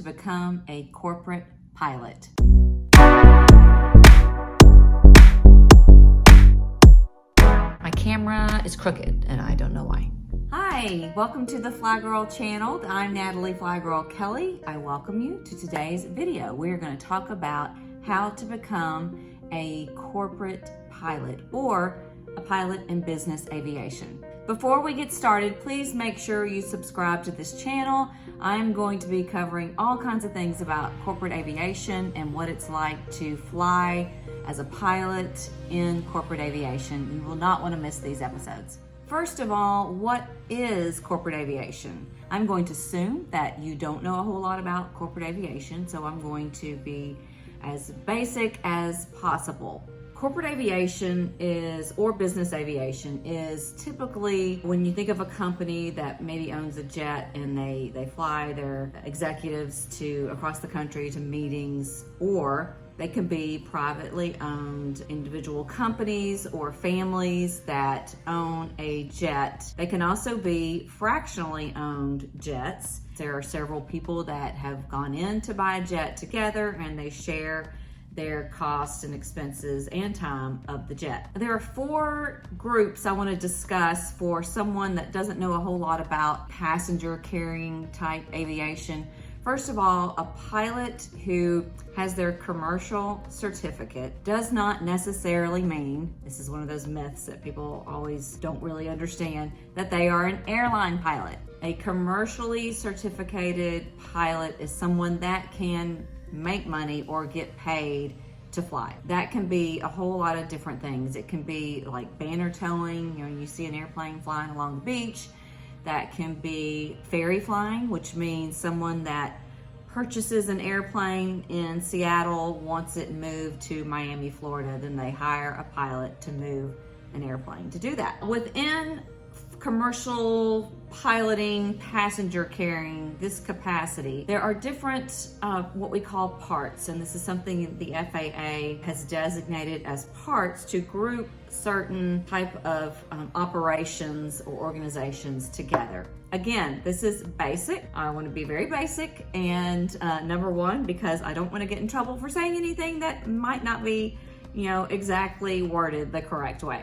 to become a corporate pilot. My camera is crooked and I don't know why. Hi, welcome to the flyGIRL channel. I'm Natalie flyGIRL Kelley. I welcome you to today's video. We're going to talk about how to become a corporate pilot or a pilot in business aviation. Before we get started, please make sure you subscribe to this channel. I'm going to be covering all kinds of things about corporate aviation and what it's like to fly as a pilot in corporate aviation. You will not want to miss these episodes. First of all, what is corporate aviation? I'm going to assume that you don't know a whole lot about corporate aviation, so I'm going to be as basic as possible. Corporate aviation or business aviation is typically when you think of a company that maybe owns a jet and they fly their executives across the country to meetings, or they can be privately owned individual companies or families that own a jet. They can also be fractionally owned jets. There are several people that have gone in to buy a jet together and they share their costs and expenses and time of the jet. There are four groups I want to discuss for someone that doesn't know a whole lot about passenger carrying type aviation. First of all, a pilot who has their commercial certificate does not necessarily mean, this is one of those myths that people always don't really understand, that they are an airline pilot. A commercially certificated pilot is someone that can make money or get paid to fly. That can be a whole lot of different things. It can be like banner towing, you see an airplane flying along the beach. That can be ferry flying, which means someone that purchases an airplane in Seattle, wants it moved to Miami, Florida, then they hire a pilot to move an airplane to do that. Within commercial piloting, passenger carrying, this capacity, there are different what we call parts, and this is something the FAA has designated as parts to group certain type of operations or organizations together. Again, this is basic. I want to be very basic, and number one, because I don't want to get in trouble for saying anything that might not be, exactly worded the correct way.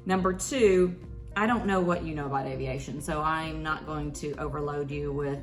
Number two, I don't know what you know about aviation, so I'm not going to overload you with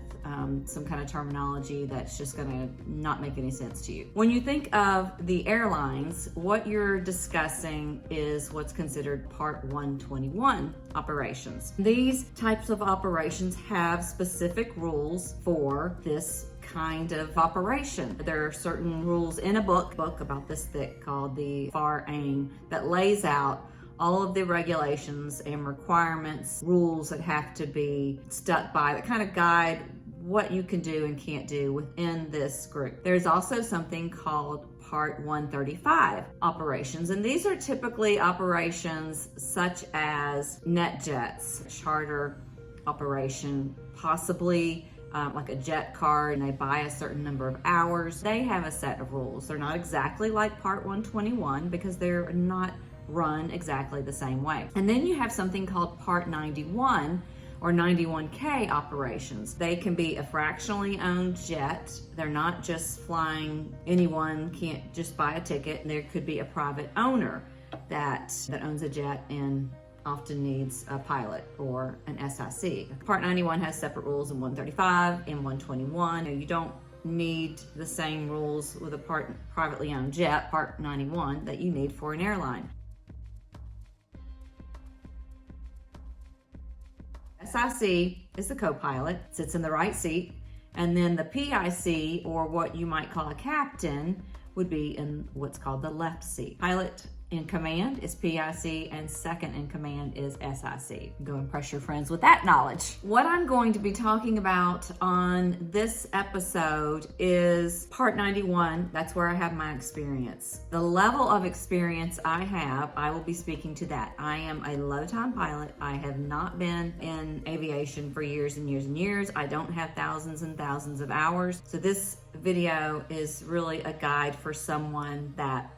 some kind of terminology that's just going to not make any sense to you. When you think of the airlines, what you're discussing is what's considered Part 121 operations. These types of operations have specific rules for this kind of operation. There are certain rules in a book about this thick called the FAR AIM that lays out all of the regulations and requirements, rules that have to be stuck by, that kind of guide what you can do and can't do within this group. There's also something called Part 135 operations, and these are typically operations such as net jets, charter operation, possibly like a jet card, and they buy a certain number of hours. They have a set of rules. They're not exactly like Part 121 because they're not run exactly the same way. And then you have something called Part 91 or 91K operations. They can be a fractionally owned jet. They're not just flying, anyone can't just buy a ticket. There could be a private owner that owns a jet and often needs a pilot or an SIC. Part 91 has separate rules in 135 and 121. You don't need the same rules with a privately owned jet, Part 91, that you need for an airline. SIC is the co-pilot, sits in the right seat, and then the PIC, or what you might call a captain, would be in what's called the left seat. Pilot in command is PIC, and second in command is SIC. Go impress your friends with that knowledge. What I'm going to be talking about on this episode is Part 91. That's where I have my experience. The level of experience I have, I will be speaking to that. I am a low-time pilot. I have not been in aviation for years and years and years. I don't have thousands and thousands of hours. So this video is really a guide for someone that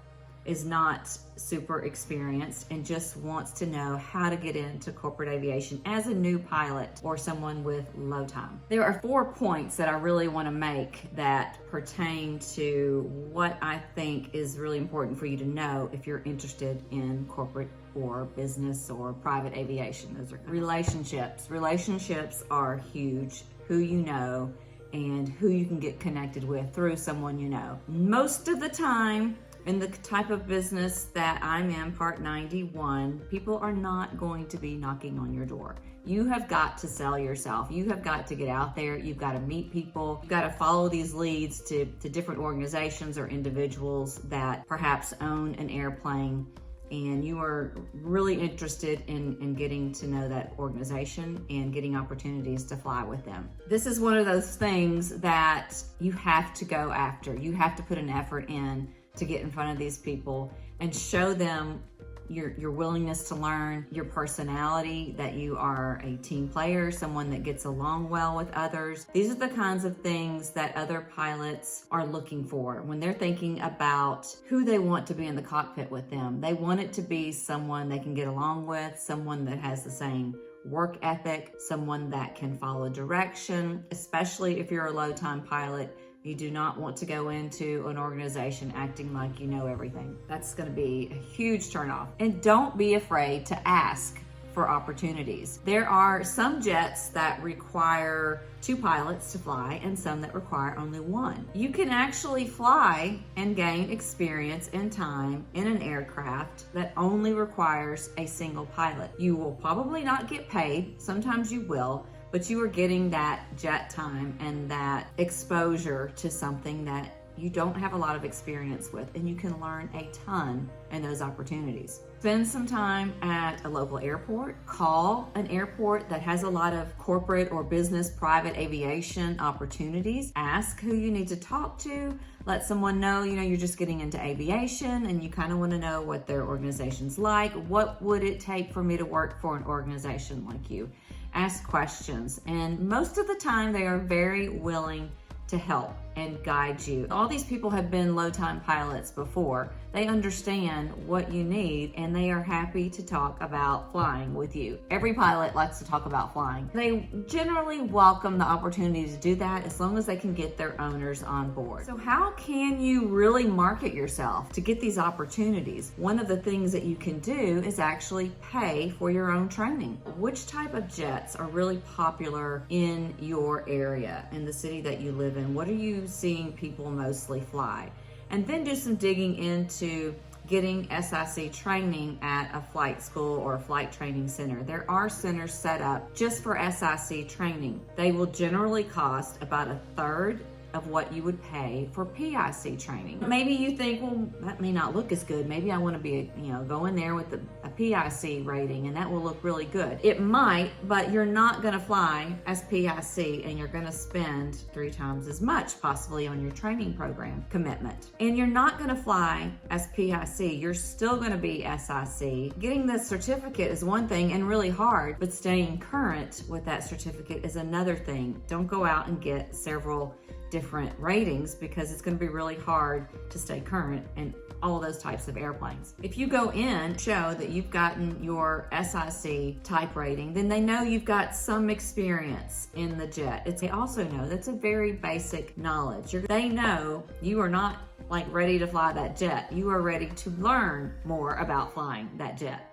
is not super experienced and just wants to know how to get into corporate aviation as a new pilot or someone with low time. There are 4 points that I really want to make that pertain to what I think is really important for you to know if you're interested in corporate or business or private aviation. Those are relationships. Relationships are huge. Who you know and who you can get connected with through someone you know. Most of the time, in the type of business that I'm in, Part 91, people are not going to be knocking on your door. You have got to sell yourself. You have got to get out there. You've got to meet people. You've got to follow these leads to different organizations or individuals that perhaps own an airplane, and you are really interested in getting to know that organization and getting opportunities to fly with them. This is one of those things that you have to go after. You have to put an effort in to get in front of these people and show them your willingness to learn, your personality, that you are a team player, someone that gets along well with others. These are the kinds of things that other pilots are looking for when they're thinking about who they want to be in the cockpit with them. They want it to be someone they can get along with, someone that has the same work ethic, someone that can follow direction, especially if you're a low-time pilot. You do not want to go into an organization acting like you know everything. That's going to be a huge turnoff. And don't be afraid to ask for opportunities. There are some jets that require 2 pilots to fly and some that require only 1. You can actually fly and gain experience and time in an aircraft that only requires a single pilot. You will probably not get paid. Sometimes you will, but you are getting that jet time and that exposure to something that you don't have a lot of experience with, and you can learn a ton in those opportunities. Spend some time at a local airport. Call an airport that has a lot of corporate or business private aviation opportunities. Ask who you need to talk to. Let someone know, you're just getting into aviation and you kind of want to know what their organization's like. What would it take for me to work for an organization like you? Ask questions, and most of the time they are very willing to help and guide you. All these people have been low-time pilots before. They understand what you need, and they are happy to talk about flying with you. Every pilot likes to talk about flying. They generally welcome the opportunity to do that as long as they can get their owners on board. So how can you really market yourself to get these opportunities? One of the things that you can do is actually pay for your own training. Which type of jets are really popular in your area, in the city that you live in? What are you seeing people mostly fly? And then do some digging into getting SIC training at a flight school or a flight training center. There are centers set up just for SIC training. They will generally cost about 1/3 of what you would pay for PIC training. Maybe you think, well, that may not look as good. Maybe I want to be, go in there with a PIC rating and that will look really good. It might, but you're not going to fly as PIC and you're going to spend 3 times as much possibly on your training program commitment. And you're not going to fly as PIC. You're still going to be SIC. Getting the certificate is one thing and really hard, but staying current with that certificate is another thing. Don't go out and get several different ratings because it's going to be really hard to stay current in all those types of airplanes. If you go in, show that you've gotten your SIC type rating, then they know you've got some experience in the jet. They also know that's a very basic knowledge. They know you are not like ready to fly that jet. You are ready to learn more about flying that jet.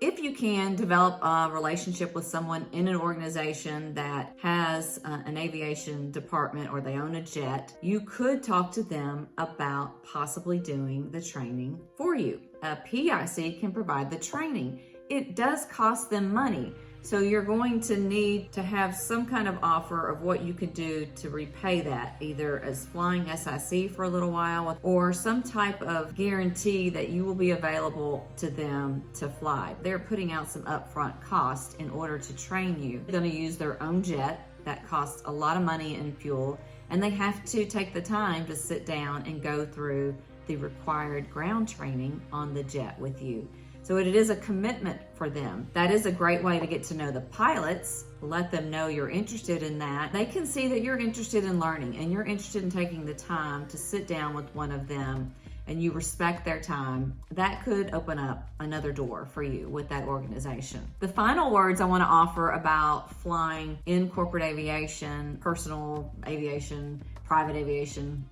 If you can develop a relationship with someone in an organization that has an aviation department or they own a jet, you could talk to them about possibly doing the training for you. A PIC can provide the training. It does cost them money. So you're going to need to have some kind of offer of what you could do to repay that, either as flying SIC for a little while or some type of guarantee that you will be available to them to fly. They're putting out some upfront cost in order to train you. They're going to use their own jet that costs a lot of money in fuel, and they have to take the time to sit down and go through the required ground training on the jet with you. So it is a commitment for them. That is a great way to get to know the pilots, let them know you're interested in that. They can see that you're interested in learning and you're interested in taking the time to sit down with one of them and you respect their time. That could open up another door for you with that organization. The final words I want to offer about flying in corporate aviation, personal aviation, private aviation,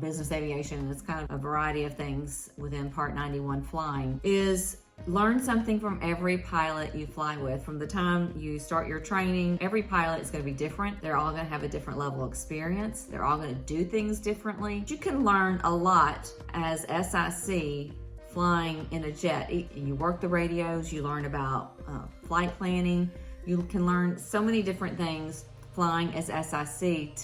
business aviation, it's kind of a variety of things within Part 91 flying, is learn something from every pilot you fly with. From the time you start your training, every pilot is going to be different. They're all going to have a different level of experience. They're all going to do things differently. You can learn a lot as SIC flying in a jet. You work the radios, you learn about flight planning. You can learn so many different things flying as SIC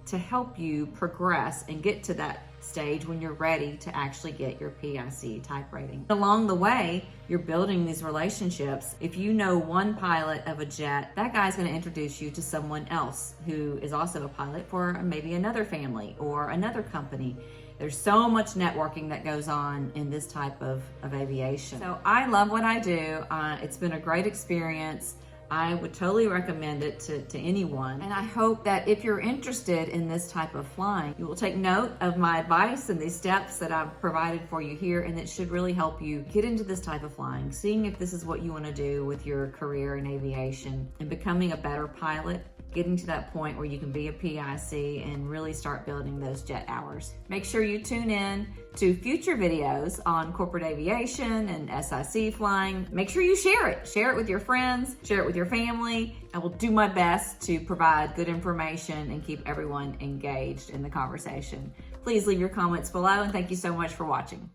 to help you progress and get to that stage when you're ready to actually get your PIC type rating. Along the way, you're building these relationships. If you know one pilot of a jet, that guy's going to introduce you to someone else who is also a pilot for maybe another family or another company. There's so much networking that goes on in this type of aviation. So I love what I do. It's been a great experience. I would totally recommend it to anyone. And I hope that if you're interested in this type of flying, you will take note of my advice and these steps that I've provided for you here, and it should really help you get into this type of flying, seeing if this is what you want to do with your career in aviation and becoming a better pilot, getting to that point where you can be a PIC and really start building those jet hours. Make sure you tune in to future videos on corporate aviation and SIC flying. Make sure you share it. Share it with your friends, share it with your family. I will do my best to provide good information and keep everyone engaged in the conversation. Please leave your comments below, and thank you so much for watching.